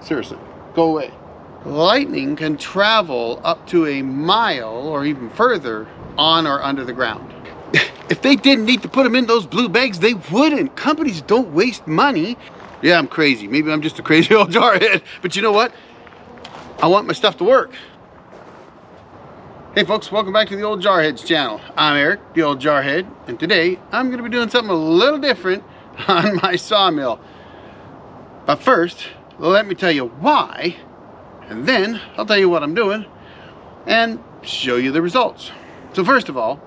Seriously, go away. Lightning can travel up to a mile or even further on or under the ground. If they didn't need to put them in those blue bags, they wouldn't. Companies don't waste money. Yeah, I'm crazy. Maybe I'm just a crazy old jarhead. But you know what? I want my stuff to work. Hey folks, welcome back to the Old Jarheads channel. I'm Eric, the Old Jarhead, and today I'm going to be doing something a little different on my sawmill. But first, let me tell you why, and then I'll tell you what I'm doing and show you the results. So first of all,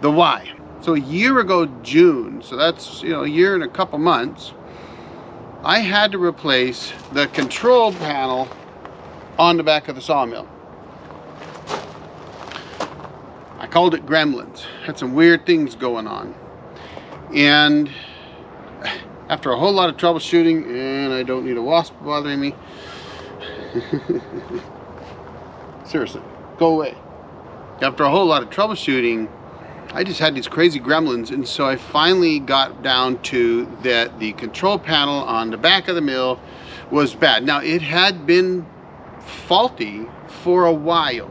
the why. So a year ago June, so that's a year and a couple months, I had to replace the control panel on the back of the sawmill. I called it Gremlins. Had some weird things going on. And after a whole lot of troubleshooting, and I don't need a wasp bothering me. Seriously, go away. After a whole lot of troubleshooting, I just had these crazy gremlins, and so I finally got down to that the control panel on the back of the mill was bad. Now, it had been faulty for a while.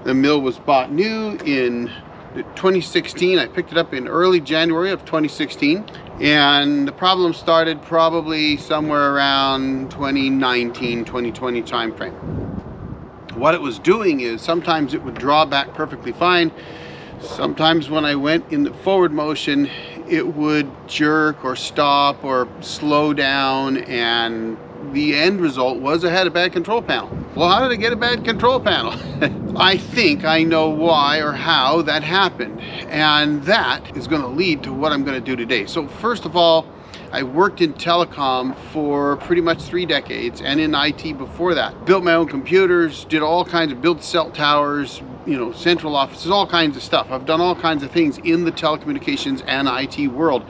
The mill was bought new in 2016. I picked it up in early January of 2016, and the problem started probably somewhere around 2019, 2020 time frame. What it was doing is sometimes it would draw back perfectly fine. Sometimes when I went in the forward motion, it would jerk or stop or slow down, and the end result was I had a bad control panel. Well, how did I get a bad control panel? I think I know why or how that happened, and that is going to lead to what I'm going to do today. So first of all, I worked in telecom for pretty much 3 decades, and in IT before that. Built my own computers, did all kinds of, built cell towers, central offices, all kinds of stuff. I've done all kinds of things in the telecommunications and IT world.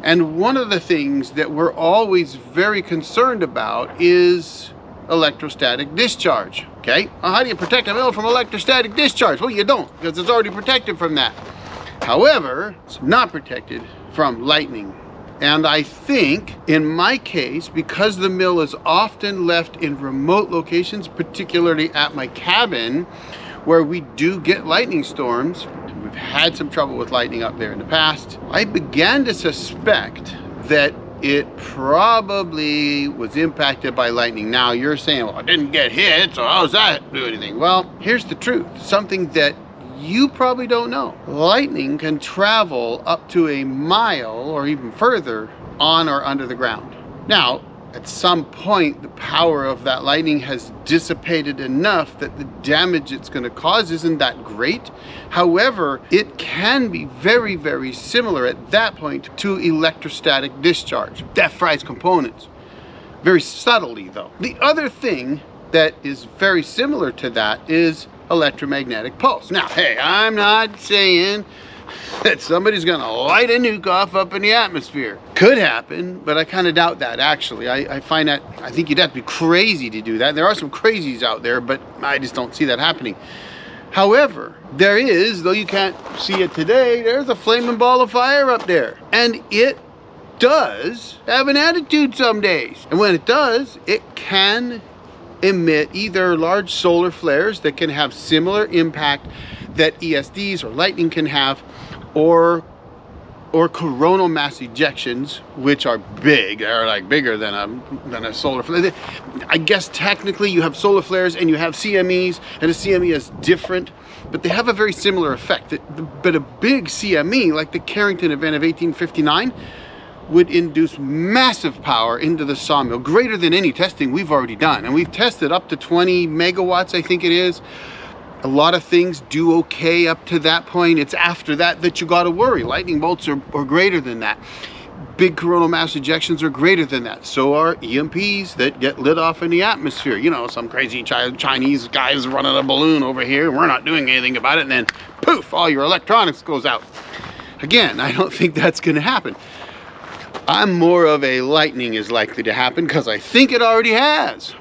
And one of the things that we're always very concerned about is electrostatic discharge. Okay, well, how do you protect a mill from electrostatic discharge? Well, you don't, because it's already protected from that. However, it's not protected from lightning. And I think in my case, because the mill is often left in remote locations, particularly at my cabin, where we do get lightning storms, we've had some trouble with lightning up there in the past, I began to suspect that it probably was impacted by lightning. Now you're saying, well, I didn't get hit, so how does that do anything? Well, here's the truth, something that you probably don't know. Lightning can travel up to a mile or even further on or under the ground. Now, at some point, the power of that lightning has dissipated enough that the damage it's going to cause isn't that great. However, it can be very, very similar at that point to electrostatic discharge. Death fries components. Very subtly, though. The other thing that is very similar to that is electromagnetic pulse. Now, hey, I'm not saying that somebody's gonna light a nuke off up in the atmosphere. Could happen, but I kind of doubt that, actually. I find that, I think you'd have to be crazy to do that. There are some crazies out there, but I just don't see that happening. However, there is, though you can't see it today, there's a flaming ball of fire up there. And it does have an attitude some days. And when it does, it can emit either large solar flares that can have similar impact that ESDs or lightning can have, or coronal mass ejections, which are big. They're like bigger than a solar flare. I guess technically you have solar flares and you have CMEs, and a CME is different, but they have a very similar effect. But a big CME, like the Carrington event of 1859, would induce massive power into the sawmill, greater than any testing we've already done. And we've tested up to 20 megawatts, I think it is. A lot of things do okay up to that point. It's after that that you got to worry. Lightning bolts are greater than that. Big coronal mass ejections are greater than that. So are EMPs that get lit off in the atmosphere. Some crazy Chinese guys running a balloon over here. We're not doing anything about it. And then poof, all your electronics goes out. Again, I don't think that's going to happen. I'm more of a lightning is likely to happen, because I think it already has.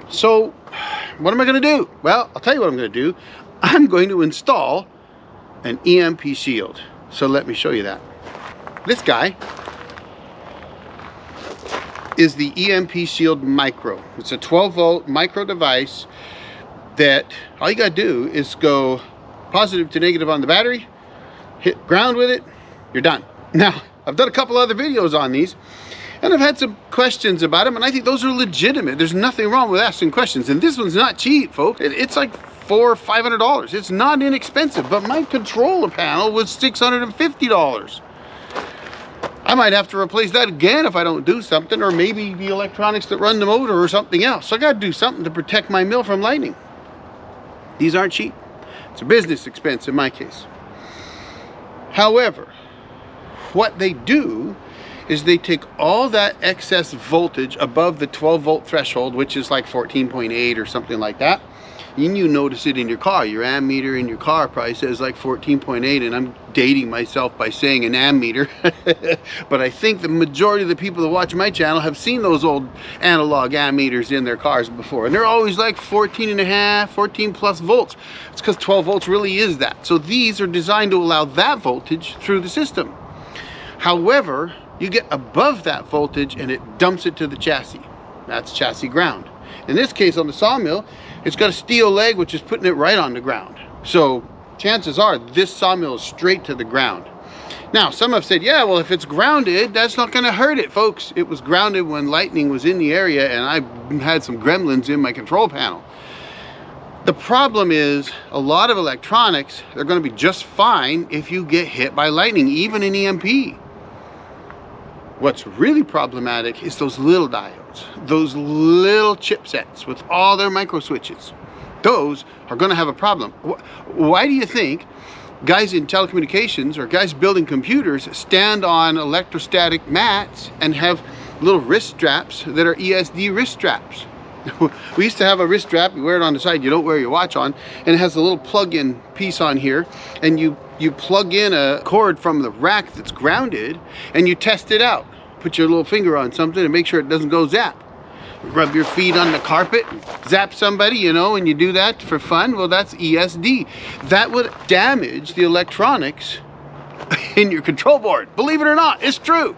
So what am I going to do? Well, I'll tell you what I'm going to do. I'm going to install an EMP Shield. So let me show you that. This guy is the EMP Shield Micro. It's a 12-volt micro device that all you gotta do is go positive to negative on the battery, hit ground with it, you're done. Now, I've done a couple other videos on these, and I've had some questions about them, and I think those are legitimate. There's nothing wrong with asking questions, and this one's not cheap, folks. It's like $400 or $500. It's not inexpensive, but my controller panel was $650. I might have to replace that again if I don't do something, or maybe the electronics that run the motor or something else. So I gotta do something to protect my mill from lightning. These aren't cheap. It's a business expense in my case. However, what they do is they take all that excess voltage above the 12-volt threshold, which is like 14.8 or something like that. And you notice it in your car. Your ammeter in your car probably says like 14.8, and I'm dating myself by saying an ammeter. But I think the majority of the people that watch my channel have seen those old analog ammeters in their cars before, and they're always like 14.5, 14 plus volts. It's because 12 volts really is that. So these are designed to allow that voltage through the system. However, you get above that voltage and it dumps it to the chassis. That's chassis ground. In this case, on the Sawmill, it's got a steel leg which is putting it right on the ground. So chances are this Sawmill is straight to the ground. Now, some have said, yeah, well, if it's grounded, that's not going to hurt it, folks. It was grounded when Lightning was in the area, and I had some gremlins in my control panel. The problem is, a lot of electronics, they're going to be just fine if you get hit by lightning, even in EMP. What's really problematic is those little diodes, those little chipsets with all their micro switches. Those are going to have a problem. Why do you think guys in telecommunications or guys building computers stand on electrostatic mats and have little wrist straps that are ESD wrist straps? We used to have a wrist strap, you wear it on the side, you don't wear your watch on, and it has a little plug-in piece on here, and you plug in a cord from the rack that's grounded, and you test it out. Put your little finger on something and make sure it doesn't go zap. Rub your feet on the carpet, zap somebody, you know, and you do that for fun. Well, that's ESD. That would damage the electronics in your control board. Believe it or not, it's true.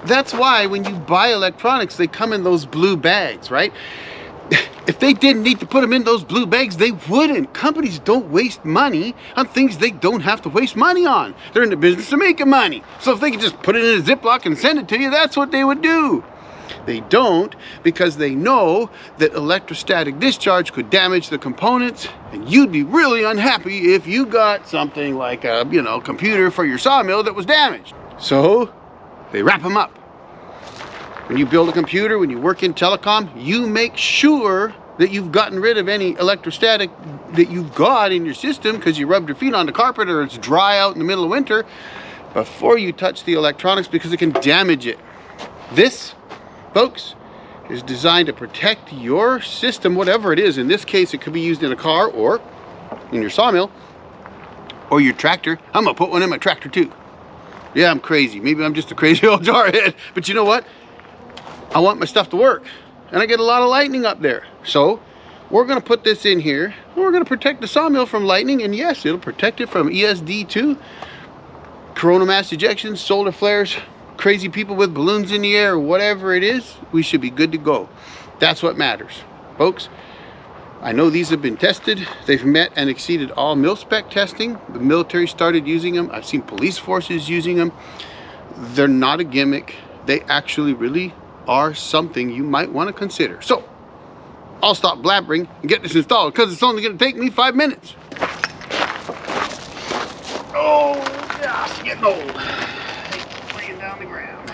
That's why when you buy electronics, they come in those blue bags, right? If they didn't need to put them in those blue bags, they wouldn't. Companies don't waste money on things they don't have to waste money on. They're in the business of making money. So if they could just put it in a Ziploc and send it to you, that's what they would do. They don't, because they know that electrostatic discharge could damage the components, and you'd be really unhappy if you got something like a, computer for your Sawmill that was damaged. So they wrap them up. When you build a computer, when you work in telecom, you make sure that you've gotten rid of any electrostatic that you've got in your system because you rubbed your feet on the carpet or it's dry out in the middle of winter before you touch the electronics, because it can damage it. This, folks, is designed to protect your system, whatever it is. In this case, it could be used in a car or in your Sawmill or your tractor. I'm gonna put one in my tractor too. Yeah, I'm crazy. Maybe I'm just a crazy old jarhead, but you know what? I want my stuff to work, and I get a lot of lightning up there. So we're going to put this in here. We're going to protect the Sawmill from lightning, and yes, it'll protect it from ESD too. Coronal Mass Ejections, solar flares, crazy people with balloons in the air, whatever it is, we should be good to go. That's what matters, folks. I know these have been tested. They've met and exceeded all mil-spec testing. The military started using them. I've seen police forces using them. They're not a gimmick. They actually really are something you might want to consider. So I'll stop blabbering and get this installed, because it's only going to take me 5 minutes. Oh, yeah, it's getting old. Laying down the ground.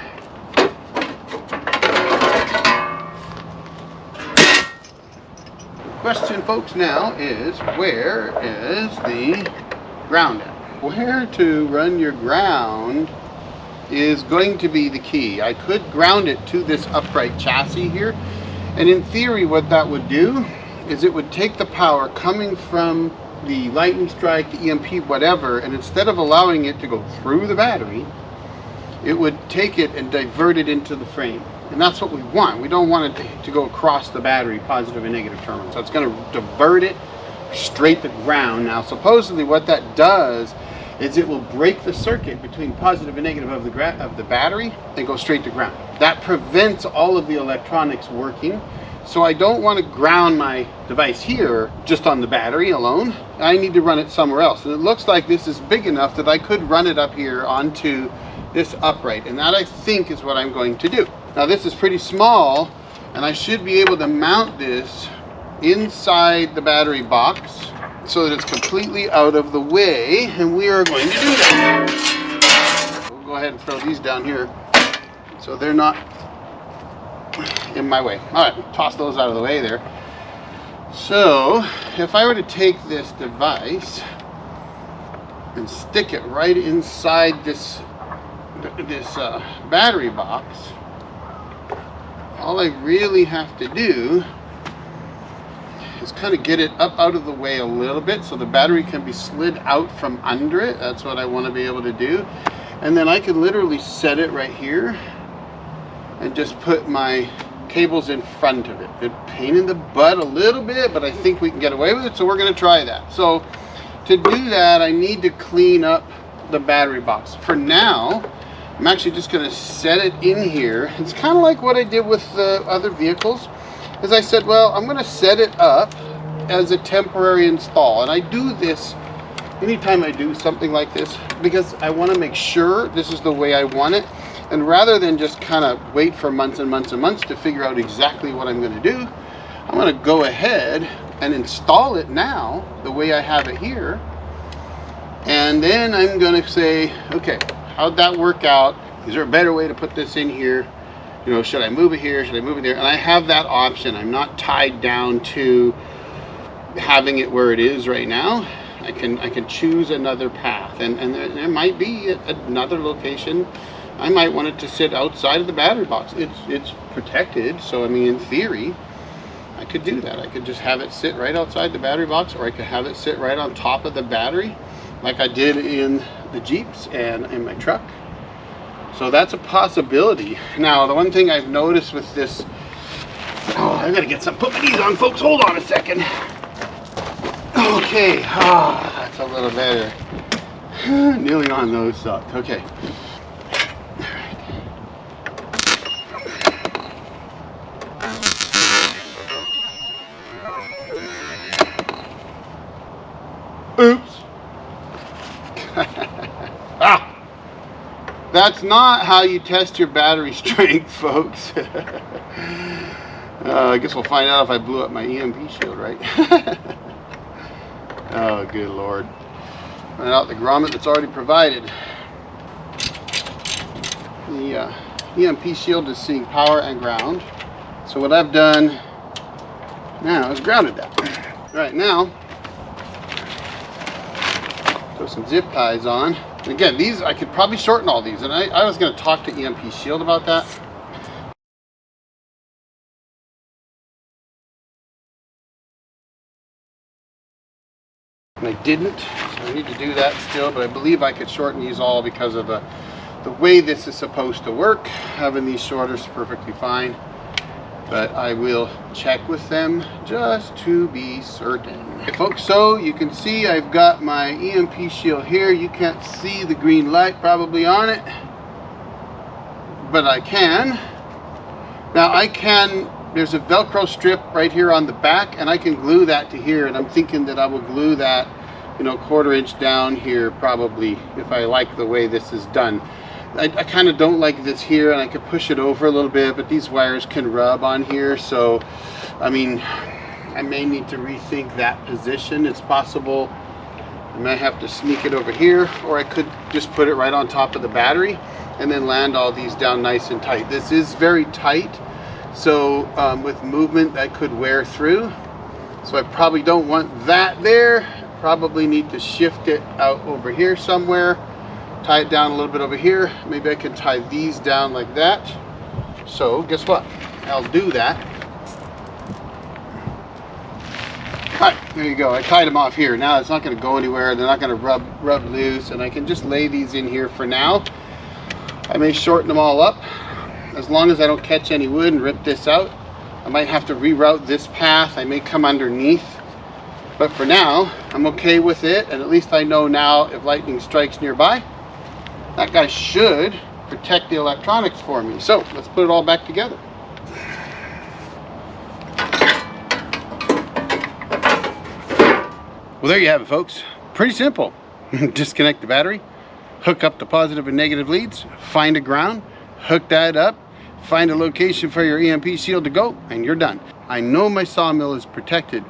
The question, folks, now is, where is the ground at? Where to run your ground is going to be the key. I could ground it to this upright chassis here, and in theory what that would do is it would take the power coming from the lightning strike, the EMP, whatever, and instead of allowing it to go through the battery, it would take it and divert it into the frame. And that's what we want. We don't want it to go across the battery, positive and negative terminal. So it's going to divert it straight to ground. Now supposedly what that does is it will break the circuit between positive and negative of the battery and go straight to ground. That prevents all of the electronics working. So I don't want to ground my device here just on the battery alone. I need to run it somewhere else. And it looks like this is big enough that I could run it up here onto this upright. And that, I think, is what I'm going to do. Now this is pretty small, and I should be able to mount this inside the battery box so that it's completely out of the way, and we are going to do that. We'll go ahead and throw these down here so they're not in my way. All right, toss those out of the way there. So if I were to take this device and stick it right inside this battery box, all I really have to do is kind of get it up out of the way a little bit so the battery can be slid out from under it. That's what I want to be able to do. And then I can literally set it right here and just put my cables in front of it. It's a pain in the butt a little bit, but I think we can get away with it, so we're going to try that. So to do that, I need to clean up the battery box. For now, I'm actually just going to set it in here. It's kind of like what I did with the other vehicles. As I said, well, I'm going to set it up as a temporary install. And I do this anytime I do something like this because I want to make sure this is the way I want it. And rather than just kind of wait for months and months and months to figure out exactly what I'm going to do, I'm going to go ahead and install it now the way I have it here. And then I'm going to say, okay, how'd that work out? Is there a better way to put this in here? You know, should I move it here? Should I move it there? And I have that option. I'm not tied down to having it where it is right now. I can choose another path, and there might be another location. I might want it to sit outside of the battery box. It's protected, so I mean, in theory, I could do that. I could just have it sit right outside the battery box, or I could have it sit right on top of the battery, like I did in the Jeeps and in my truck. So that's a possibility. Now, the one thing I've noticed with this, oh, I gotta get some, put my knees on, folks. Hold on a second. Okay, that's a little better. Kneeling on those sucked. Okay. Oops. That's not how you test your battery strength, folks. I guess we'll find out if I blew up my EMP shield, right? Oh, good Lord. Find out the grommet that's already provided. The EMP shield is seeing power and ground. So what I've done now is grounded that. Right now, throw some zip ties on. And again, these, I could probably shorten all these, and I was going to talk to EMP Shield about that. And I didn't, so I need to do that still, but I believe I could shorten these all because of the way this is supposed to work. Having these shorter is perfectly fine, but I will check with them just to be certain. Okay, folks, so you can see I've got my EMP shield here. You can't see the green light probably on it, but I can. Now there's a Velcro strip right here on the back, and I can glue that to here, and I'm thinking that I will glue that, you know, 1/4 inch down here probably, if I like the way this is done. I kind of don't like this here, and I could push it over a little bit, but these wires can rub on here, so I mean, I may need to rethink that position. It's possible I might have to sneak it over here, or I could just put it right on top of the battery and then land all these down nice and tight. This is very tight, so with movement that could wear through, so I probably don't want that there. Probably need to shift it out over here somewhere, tie it down a little bit over here. Maybe I can tie these down like that. So guess what, I'll do that. All right, there you go. I tied them off here. Now it's not going to go anywhere. They're not going to rub loose, and I can just lay these in here for now. I may shorten them all up as long as I don't catch any wood and rip this out. I might have to reroute this path. I may come underneath But for now, I'm okay with it, and at least I know now if lightning strikes nearby, that guy should protect the electronics for me. So let's put it all back together. Well, there you have it, folks. Pretty simple. Disconnect the battery, hook up the positive and negative leads, find a ground, hook that up, find a location for your EMP shield to go, and you're done. I know my sawmill is protected,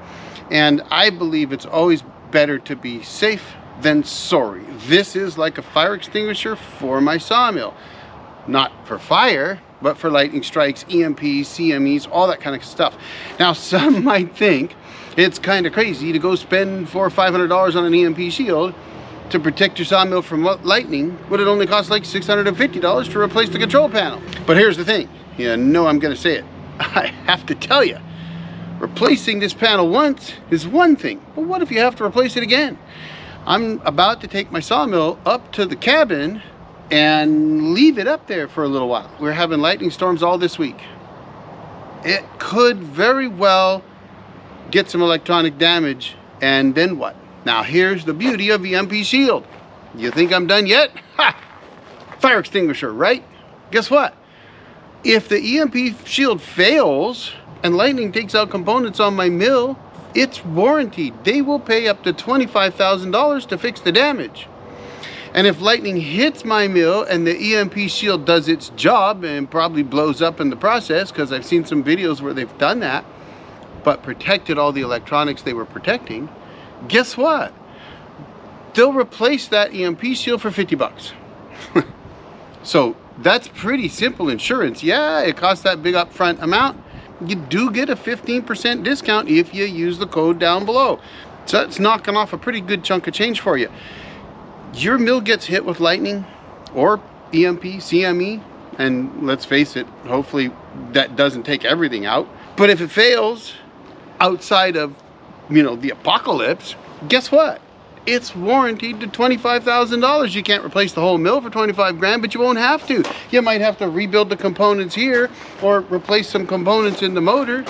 and I believe it's always better to be safe than sorry. This is like a fire extinguisher for my sawmill. Not for fire, but for lightning strikes, EMPs, CMEs, all that kind of stuff. Now, some might think it's kind of crazy to go spend $400 or $500 on an EMP shield to protect your sawmill from lightning when it only costs like $650 to replace the control panel. But here's the thing, you know I'm gonna say it. I have to tell you, replacing this panel once is one thing, but what if you have to replace it again? I'm about to take my sawmill up to the cabin and leave it up there for a little while. We're having lightning storms all this week. It could very well get some electronic damage, and then what? Now here's the beauty of EMP Shield. You think I'm done yet? Ha! Fire extinguisher, right? Guess what? If the EMP Shield fails and lightning takes out components on my mill, it's warranted. They will pay up to $25,000 to fix the damage. And if lightning hits my mill and the EMP Shield does its job and probably blows up in the process, because I've seen some videos where they've done that, but protected all the electronics they were protecting, guess what? They'll replace that EMP Shield for 50 bucks. So that's pretty simple insurance. Yeah, it costs that big upfront amount. You do get a 15% discount if you use the code down below. So that's knocking off a pretty good chunk of change for you. Your mill gets hit with lightning or EMP, CME, and let's face it, hopefully that doesn't take everything out. But if it fails outside of, you know, the apocalypse, guess what? It's warranted to $25,000. You can't replace the whole mill for 25 grand, but you won't have to. You might have to rebuild the components here or replace some components in the motor.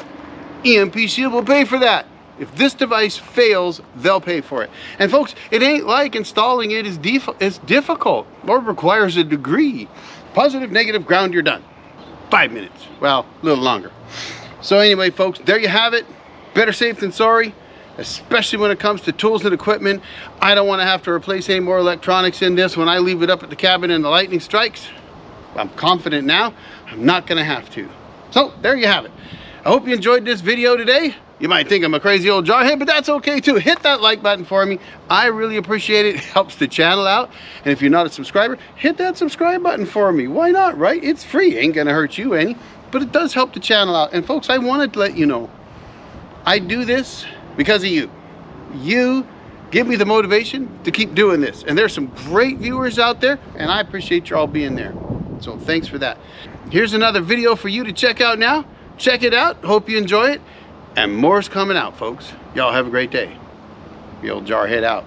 EMP Shield will pay for that. If this device fails, they'll pay for it. And folks, it ain't like installing it is difficult or requires a degree. Positive, negative, ground, you're done. 5 minutes. Well, a little longer. So anyway, folks, there you have it. Better safe than sorry, especially when it comes to tools and equipment. I don't want to have to replace any more electronics in this when I leave it up at the cabin and the lightning strikes. I'm confident now I'm not going to have to. So there you have it. I hope you enjoyed this video today. You might think I'm a crazy old jarhead, but that's okay too. Hit that like button for me. I really appreciate it. It helps the channel out. And if you're not a subscriber, hit that subscribe button for me. Why not, right? It's free. Ain't gonna hurt you any, but it does help the channel out. And folks, I wanted to let you know, I do this because of you. You give me the motivation to keep doing this. And there's some great viewers out there, and I appreciate you all being there. So thanks for that. Here's another video for you to check out now. Check it out. Hope you enjoy it. And more's coming out, folks. Y'all have a great day. The old jarhead out.